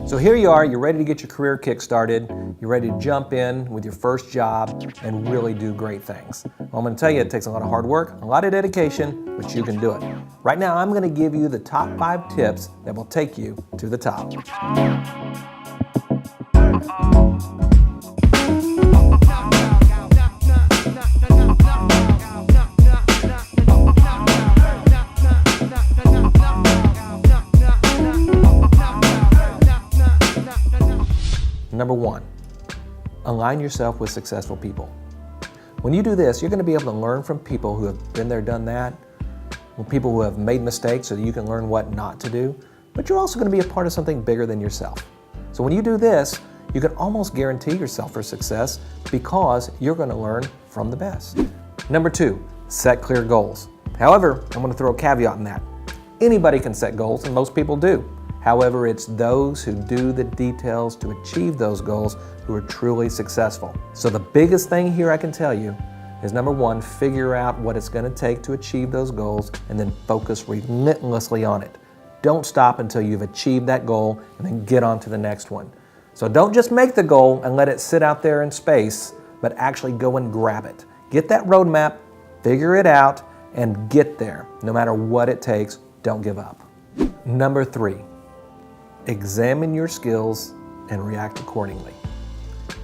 So here you are, you're ready to get your career kick started, you're ready to jump in with your first job and really do great things. Well, I'm going to tell you it takes a lot of hard work, a lot of dedication, but you can do it. Right now I'm going to give you the top 5 tips that will take you to the top. Number 1, align yourself with successful people. When you do this, you're going to be able to learn from people who have been there, done that, people who have made mistakes so that you can learn what not to do, but you're also going to be a part of something bigger than yourself. So when you do this, you can almost guarantee yourself for success because you're going to learn from the best. Number 2, set clear goals. However, I'm going to throw a caveat in that. Anybody can set goals, and most people do. However, it's those who do the details to achieve those goals who are truly successful. So the biggest thing here I can tell you is number 1, figure out what it's going to take to achieve those goals and then focus relentlessly on it. Don't stop until you've achieved that goal and then get on to the next one. So don't just make the goal and let it sit out there in space, but actually go and grab it. Get that roadmap, figure it out, and get there. No matter what it takes, don't give up. Number 3, examine your skills and react accordingly.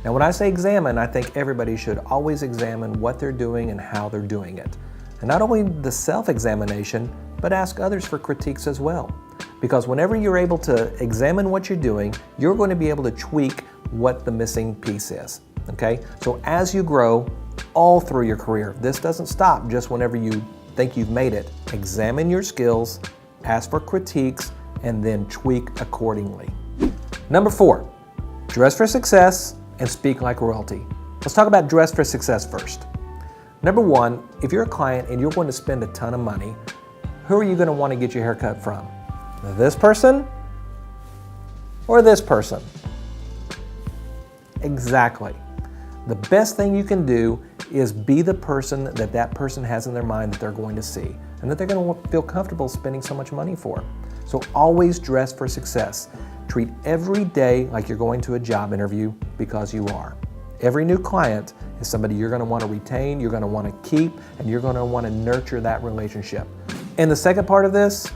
Now when I say examine, I think everybody should always examine what they're doing and how they're doing it. And not only the self-examination, but ask others for critiques as well. Because whenever you're able to examine what you're doing, you're going to be able to tweak what the missing piece is. Okay? So as you grow all through your career, this doesn't stop just whenever you think you've made it. Examine your skills, ask for critiques, and then tweak accordingly. Number 4, dress for success and speak like royalty. Let's talk about dress for success first. Number 1, if you're a client and you're going to spend a ton of money, who are you going to want to get your hair cut from? This person or this person? Exactly. The best thing you can do is be the person that that person has in their mind that they're going to see and that they're going to feel comfortable spending so much money for. So always dress for success. Treat every day like you're going to a job interview because you are. Every new client is somebody you're going to want to retain, you're going to want to keep, and you're going to want to nurture that relationship. And the second part of this,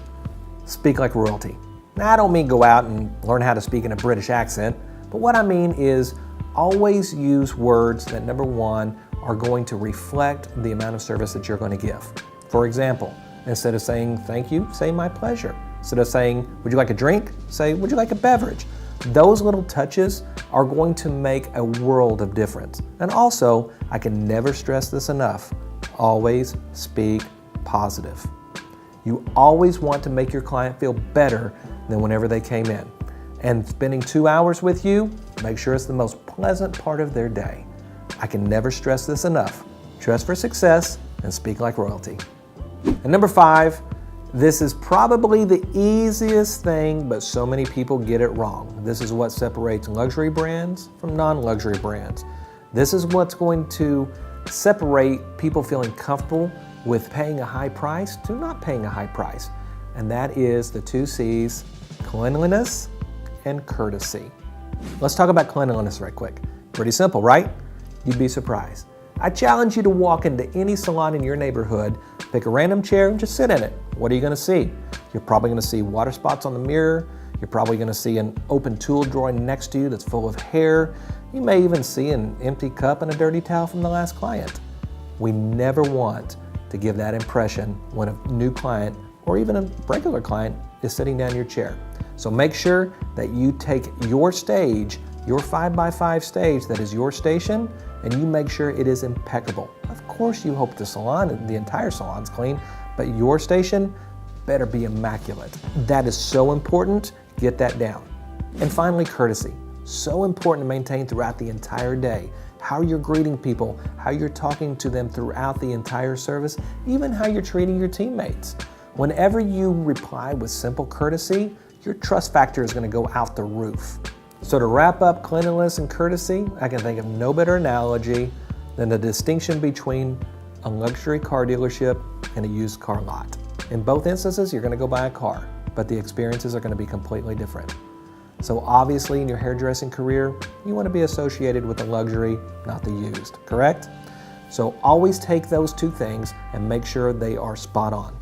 speak like royalty. Now, I don't mean go out and learn how to speak in a British accent, but what I mean is always use words that, number 1, are going to reflect the amount of service that you're going to give. For example, instead of saying thank you, say my pleasure. Instead of saying, would you like a drink? Say, would you like a beverage? Those little touches are going to make a world of difference. And also, I can never stress this enough, always speak positive. You always want to make your client feel better than whenever they came in. And spending 2 hours with you, make sure it's the most pleasant part of their day. I can never stress this enough. Dress for success and speak like royalty. And number 5, this is probably the easiest thing, but so many people get it wrong. This is what separates luxury brands from non-luxury brands. This is what's going to separate people feeling comfortable with paying a high price to not paying a high price. And that is the 2 C's, cleanliness and courtesy. Let's talk about cleanliness right quick. Pretty simple, right? You'd be surprised. I challenge you to walk into any salon in your neighborhood, pick a random chair and just sit in it. What are you going to see? You're probably going to see water spots on the mirror. You're probably going to see an open tool drawer next to you that's full of hair. You may even see an empty cup and a dirty towel from the last client. We never want to give that impression when a new client or even a regular client is sitting down in your chair. So make sure that you take your stage, your 5x5 stage that is your station, and you make sure it is impeccable. Of course you hope the salon, the entire salon's clean, but your station better be immaculate. That is so important, get that down. And finally, courtesy. So important to maintain throughout the entire day. How you're greeting people, how you're talking to them throughout the entire service, even how you're treating your teammates. Whenever you reply with simple courtesy, your trust factor is going to go out the roof. So to wrap up cleanliness and courtesy, I can think of no better analogy than the distinction between a luxury car dealership and a used car lot. In both instances, you're going to go buy a car, but the experiences are going to be completely different. So obviously in your hairdressing career, you want to be associated with the luxury, not the used, correct? So always take those two things and make sure they are spot on.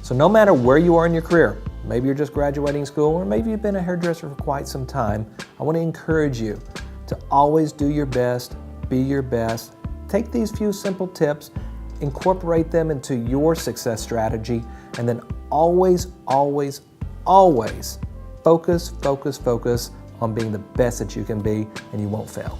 So no matter where you are in your career, maybe you're just graduating school or maybe you've been a hairdresser for quite some time, I want to encourage you to always do your best, be your best. Take these few simple tips, incorporate them into your success strategy, and then always, always, always focus on being the best that you can be, and you won't fail.